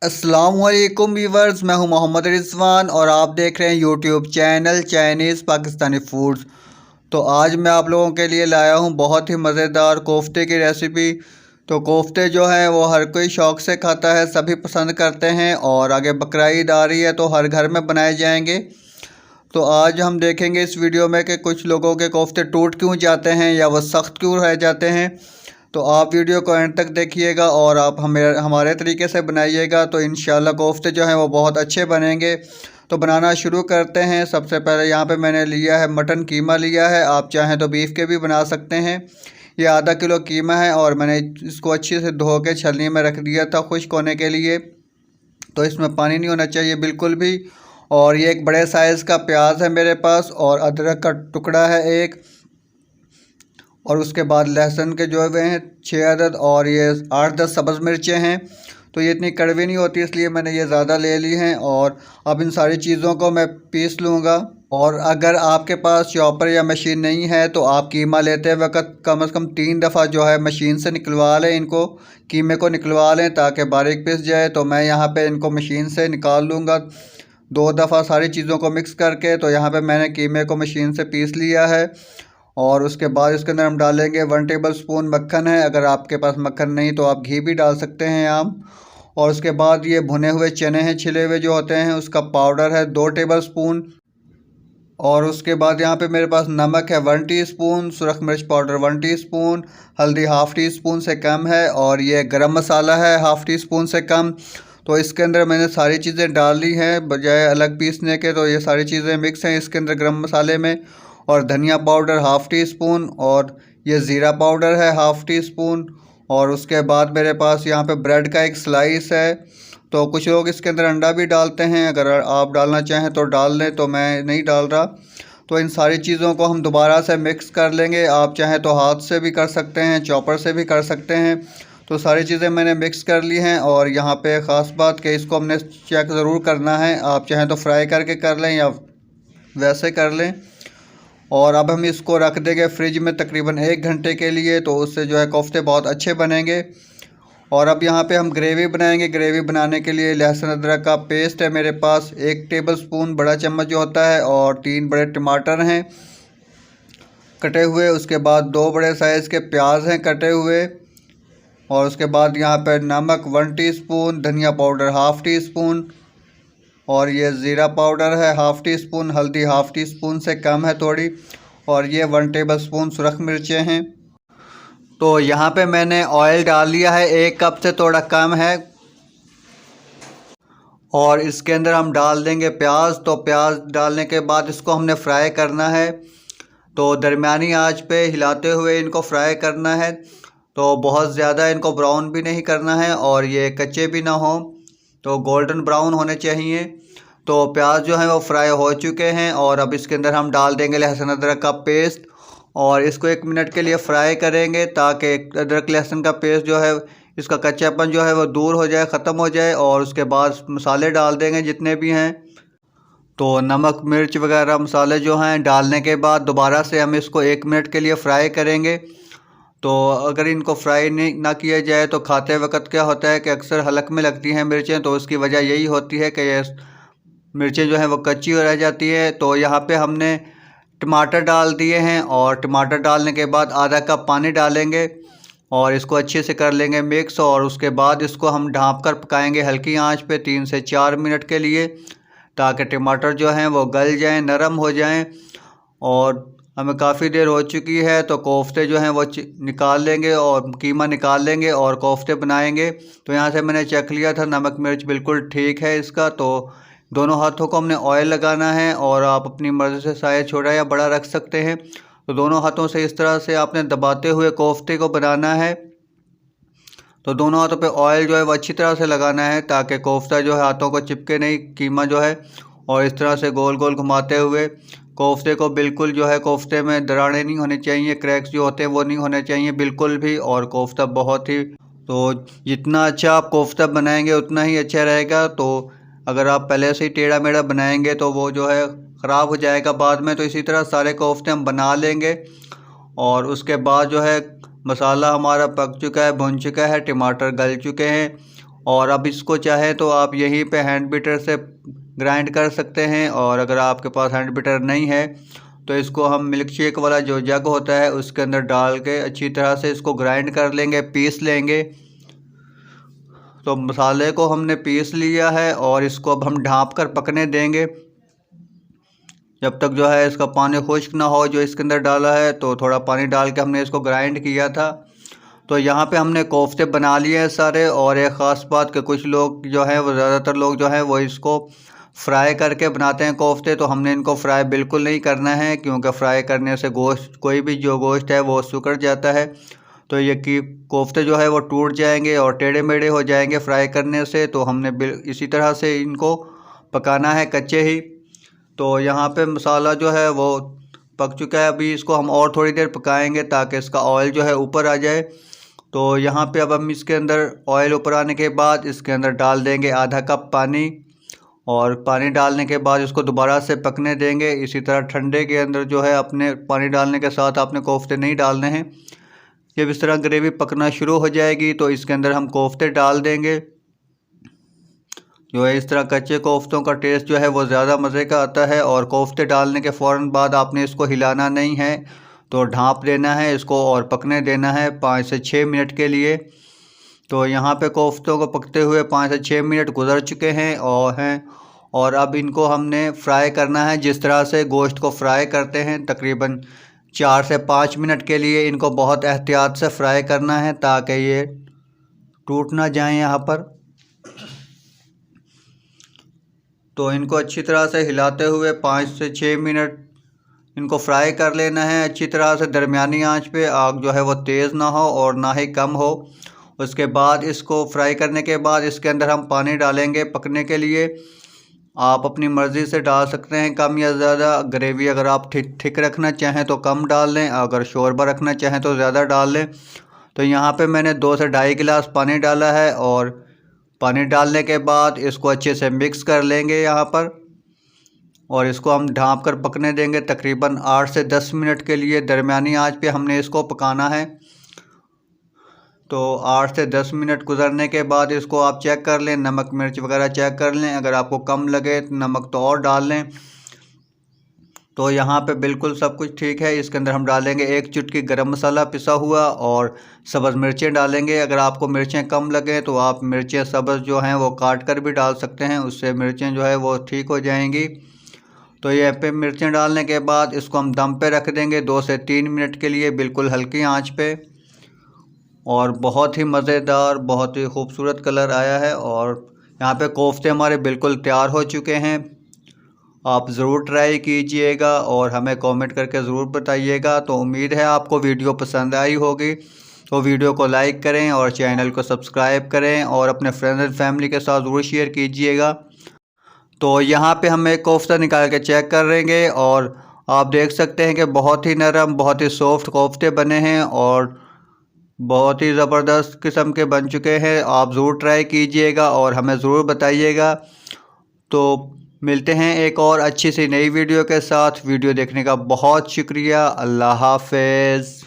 अस्सलामुअलैकुम व्यूवर्स, मैं हूं मोहम्मद रिजवान और आप देख रहे हैं YouTube channel Chinese Pakistani foods. तो आज मैं आप लोगों के लिए लाया हूं बहुत ही मज़ेदार कोफ्ते की रेसिपी। तो कोफ्ते जो हैं वो हर कोई शौक़ से खाता है, सभी पसंद करते हैं और आगे बकरा ईद आ रही है तो हर घर में बनाए जाएंगे। तो आज हम देखेंगे इस वीडियो में कि कुछ लोगों के कोफ्ते टूट क्यों जाते हैं या वो सख्त क्यों रह जाते हैं। तो आप वीडियो को एंड तक देखिएगा और आप हमारे तरीके से बनाइएगा तो इंशाल्लाह कोफ्ते जो हैं वो बहुत अच्छे बनेंगे। तो बनाना शुरू करते हैं। सबसे पहले यहाँ पे मैंने लिया है मटन कीमा लिया है, आप चाहें तो बीफ के भी बना सकते हैं। ये आधा किलो कीमा है और मैंने इसको अच्छे से धो के छलनी में रख दिया था खुश्क होने के लिए। तो इसमें पानी नहीं होना चाहिए बिल्कुल भी। और ये एक बड़े साइज़ का प्याज है मेरे पास और अदरक का टुकड़ा है एक, और उसके बाद लहसुन के जो हुए हैं 6 अदद, और ये 8-10 सब्ज़ मिर्चें हैं। तो ये इतनी कड़वी नहीं होती इसलिए मैंने ये ज़्यादा ले ली हैं। और अब इन सारी चीज़ों को मैं पीस लूँगा। और अगर आपके पास चॉपर या मशीन नहीं है तो आप कीमा लेते वक्त कम से कम 3 दफ़ा जो है मशीन से निकलवा लें, इनको कीमे को निकलवा लें ताकि बारीक पिस जाए। तो मैं यहाँ पे इनको मशीन से निकाल लूँगा 2 दफ़ा सारी चीज़ों को मिक्स करके। तो यहाँ पे मैंने कीमे को मशीन से पीस लिया है। और उसके बाद इसके अंदर हम डालेंगे 1 टेबल स्पून मक्खन है, अगर आपके पास मक्खन नहीं तो आप घी भी डाल सकते हैं आम। और उसके बाद ये भुने हुए चने हैं छिले हुए जो होते हैं, उसका पाउडर है 2 टेबल स्पून। और उसके बाद यहाँ पे मेरे पास नमक है 1 टीस्पून, सुरख मिर्च पाउडर 1 टीस्पून, हल्दी हाफ़ टी स्पून से कम है, और ये गरम मसाला है हाफ़ टी स्पून से कम। तो इसके अंदर मैंने सारी चीज़ें डाल ली हैं बजाय अलग पीसने के। तो ये सारी चीज़ें मिक्स हैं इसके अंदर गरम मसाले में। और धनिया पाउडर हाफ़ टी स्पून, और ये ज़ीरा पाउडर है हाफ़ टी स्पून। और उसके बाद मेरे पास यहाँ पे ब्रेड का एक स्लाइस है। तो कुछ लोग इसके अंदर अंडा भी डालते हैं, अगर आप डालना चाहें तो डाल लें, तो मैं नहीं डाल रहा। तो इन सारी चीज़ों को हम दोबारा से मिक्स कर लेंगे, आप चाहें तो हाथ से भी कर सकते हैं, चॉपर से भी कर सकते हैं। तो सारी चीज़ें मैंने मिक्स कर ली हैं। और यहाँ पे ख़ास बात कि इसको हमने चेक ज़रूर करना है, आप चाहें तो फ्राई करके कर लें या वैसे कर लें। और अब हम इसको रख देंगे फ्रिज में तकरीबन 1 घंटे के लिए, तो उससे जो है कोफ्ते बहुत अच्छे बनेंगे। और अब यहाँ पे हम ग्रेवी बनाएंगे। ग्रेवी बनाने के लिए लहसुन अदरक का पेस्ट है मेरे पास 1 टेबल स्पून बड़ा चम्मच जो होता है, और 3 बड़े टमाटर हैं कटे हुए। उसके बाद 2 बड़े साइज़ के प्याज हैं कटे हुए। और उसके बाद यहाँ पे नमक 1 टीस्पून, धनिया पाउडर हाफ़ टी स्पून, और ये ज़ीरा पाउडर है हाफ़ टी स्पून, हल्दी हाफ़ टी स्पून से कम है थोड़ी, और ये 1 टेबल स्पून सुरख मिर्चें हैं। तो यहाँ पे मैंने ऑयल डाल लिया है 1 कप से थोड़ा कम है। और इसके अंदर हम डाल देंगे प्याज। तो प्याज डालने के बाद इसको हमने फ्राई करना है, तो दरमियानी आंच पे हिलाते हुए इनको फ्राई करना है। तो बहुत ज़्यादा इनको ब्राउन भी नहीं करना है और ये कच्चे भी ना हो, तो गोल्डन ब्राउन होने चाहिए। तो प्याज जो है वो फ्राई हो चुके हैं। और अब इसके अंदर हम डाल देंगे लहसुन अदरक का पेस्ट, और इसको 1 मिनट के लिए फ्राई करेंगे ताकि अदरक लहसुन का पेस्ट जो है इसका कच्चापन जो है वो दूर हो जाए, ख़त्म हो जाए। और उसके बाद मसाले डाल देंगे जितने भी हैं। तो नमक मिर्च वगैरह मसाले जो हैं डालने के बाद दोबारा से हम इसको 1 मिनट के लिए फ्राई करेंगे। तो अगर इनको फ्राई नहीं ना किया जाए तो खाते वक्त क्या होता है कि अक्सर हलक में लगती हैं मिर्चें, तो उसकी वजह यही होती है कि ये मिर्चें जो हैं वो कच्ची हो रह जाती है। तो यहाँ पे हमने टमाटर डाल दिए हैं, और टमाटर डालने के बाद आधा कप पानी डालेंगे और इसको अच्छे से कर लेंगे मिक्स। और उसके बाद इसको हम ढाँप कर पकाएँगे हल्की आँच पे 3 से 4 मिनट के लिए, ताकि टमाटर जो हैं वो गल जाएँ, नरम हो जाएँ। और हमें काफ़ी देर हो चुकी है, तो कोफ्ते जो हैं वो निकाल लेंगे और कीमा निकाल लेंगे और कोफ्ते बनाएंगे। तो यहाँ से मैंने चेक लिया था, नमक मिर्च बिल्कुल ठीक है इसका। तो दोनों हाथों को हमने ऑयल लगाना है, और आप अपनी मर्ज़ी से साइज़ छोटा या बड़ा रख सकते हैं। तो दोनों हाथों से इस तरह से आपने दबाते हुए कोफ्ते को बनाना है। तो दोनों हाथों पे ऑयल जो है वो अच्छी तरह से लगाना है ताकि कोफ्ता जो है हाथों को चिपके नहीं, कीमा जो है। और इस तरह से गोल गोल घुमाते हुए कोफ्ते को बिल्कुल जो है, कोफ्ते में दरारें नहीं होनी चाहिए, क्रैक्स जो होते हैं वो नहीं होने चाहिए बिल्कुल भी। और कोफ्ता बहुत ही, तो जितना अच्छा आप कोफ्ता बनाएंगे उतना ही अच्छा रहेगा। तो अगर आप पहले से ही टेढ़ा मेढ़ा बनाएंगे तो वो जो है ख़राब हो जाएगा बाद में। तो इसी तरह सारे कोफ्ते हम बना लेंगे। और उसके बाद जो है मसाला हमारा पक चुका है, भुन चुका है, टमाटर गल चुके हैं, और अब इसको चाहे तो आप यहीं पे हैंड बीटर से ग्राइंड कर सकते हैं, और अगर आपके पास हैंड बीटर नहीं है तो इसको हम मिल्क शेक वाला जो जग होता है उसके अंदर डाल के अच्छी तरह से इसको ग्राइंड कर लेंगे, पीस लेंगे। तो मसाले को हमने पीस लिया है और इसको अब हम ढाँप कर पकने देंगे जब तक जो है इसका पानी खुश्क ना हो जो इसके अंदर डाला है। तो थोड़ा पानी डाल के हमने इसको ग्राइंड किया था। तो यहाँ पे हमने कोफ्ते बना लिए हैं सारे। और एक ख़ास बात कि कुछ लोग जो है वो ज़्यादातर लोग जो है वो इसको फ्राई करके बनाते हैं कोफ्ते, तो हमने इनको फ्राई बिल्कुल नहीं करना है, क्योंकि फ्राई करने से गोश्त कोई भी जो गोश्त है वो सिकुड़ जाता है। तो ये कि कोफ्ते जो है वो टूट जाएंगे और टेढ़े मेढ़े हो जाएंगे फ्राई करने से। तो हमने इसी तरह से इनको पकाना है कच्चे ही। तो यहाँ पे मसाला जो है वो पक चुका है। अभी इसको हम और थोड़ी देर पकाएंगे ताकि इसका ऑयल जो है ऊपर आ जाए। तो यहाँ पे अब हम इसके अंदर ऑयल ऊपर आने के बाद इसके अंदर डाल देंगे आधा कप पानी, और पानी डालने के बाद इसको दोबारा से पकने देंगे। इसी तरह ठंडे के अंदर जो है अपने पानी डालने के साथ आपने कोफ्ते नहीं डालने हैं। जब इस तरह ग्रेवी पकना शुरू हो जाएगी तो इसके अंदर हम कोफ्ते डाल देंगे। जो है इस तरह कच्चे कोफ्तों का टेस्ट जो है वो ज़्यादा मज़े का आता है। और कोफ्ते डालने के फ़ौरन बाद आपने इसको हिलाना नहीं है, तो ढाँप देना है इसको और पकने देना है 5 से 6 मिनट के लिए। तो यहाँ पे कोफ्तों को पकते हुए 5 से 6 मिनट गुजर चुके हैं और अब इनको हमने फ्राई करना है जिस तरह से गोश्त को फ्राई करते हैं। तकरीबन 4 से 5 मिनट के लिए इनको बहुत एहतियात से फ्राई करना है ताकि ये टूट ना जाएं यहाँ पर। तो इनको अच्छी तरह से हिलाते हुए 5 से 6 मिनट इनको फ्राई कर लेना है अच्छी तरह से। दरमियानी आंच पे, आग जो है वो तेज़ ना हो और ना ही कम हो। उसके बाद इसको फ्राई करने के बाद इसके अंदर हम पानी डालेंगे पकने के लिए। आप अपनी मर्ज़ी से डाल सकते हैं कम या ज़्यादा। ग्रेवी अगर आप ठीक रखना चाहें तो कम डाल लें, अगर शोरबा रखना चाहें तो ज़्यादा डाल लें। तो यहाँ पे मैंने 2 से ढाई गिलास पानी डाला है, और पानी डालने के बाद इसको अच्छे से मिक्स कर लेंगे यहाँ पर, और इसको हम ढाँप कर पकने देंगे तकरीबन 8 से 10 मिनट के लिए। दरमियानी आंच पे हमने इसको पकाना है। तो 8 से 10 मिनट गुजरने के बाद इसको आप चेक कर लें, नमक मिर्च वगैरह चेक कर लें। अगर आपको कम लगे तो नमक तो और डाल लें। तो यहाँ पे बिल्कुल सब कुछ ठीक है। इसके अंदर हम डालेंगे 1 चुटकी गरम मसाला पिसा हुआ, और सब्ज़ मिर्चें डालेंगे। अगर आपको मिर्चें कम लगे तो आप मिर्चें सब्ज़ जो हैं वो काट कर भी डाल सकते हैं, उससे मिर्चें जो है वो ठीक हो जाएंगी। तो ये पे मिर्चें डालने के बाद इसको हम दम पे रख देंगे 2 से 3 मिनट के लिए, बिल्कुल हल्की आंच पे। और बहुत ही मज़ेदार, बहुत ही खूबसूरत कलर आया है। और यहाँ पे कोफ्ते हमारे बिल्कुल तैयार हो चुके हैं। आप ज़रूर ट्राई कीजिएगा और हमें कमेंट करके ज़रूर बताइएगा। तो उम्मीद है आपको वीडियो पसंद आई होगी। तो वीडियो को लाइक करें और चैनल को सब्सक्राइब करें, और अपने फ्रेंड्स एंड फैमिली के साथ ज़रूर शेयर कीजिएगा। तो यहाँ पे हम एक कोफ्ता निकाल के चेक करेंगे, और आप देख सकते हैं कि बहुत ही नरम, बहुत ही सॉफ्ट कोफ्ते बने हैं और बहुत ही ज़बरदस्त किस्म के बन चुके हैं। आप ज़रूर ट्राई कीजिएगा और हमें ज़रूर बताइएगा। तो मिलते हैं एक और अच्छी सी नई वीडियो के साथ। वीडियो देखने का बहुत शुक्रिया। अल्लाह हाफ़िज़।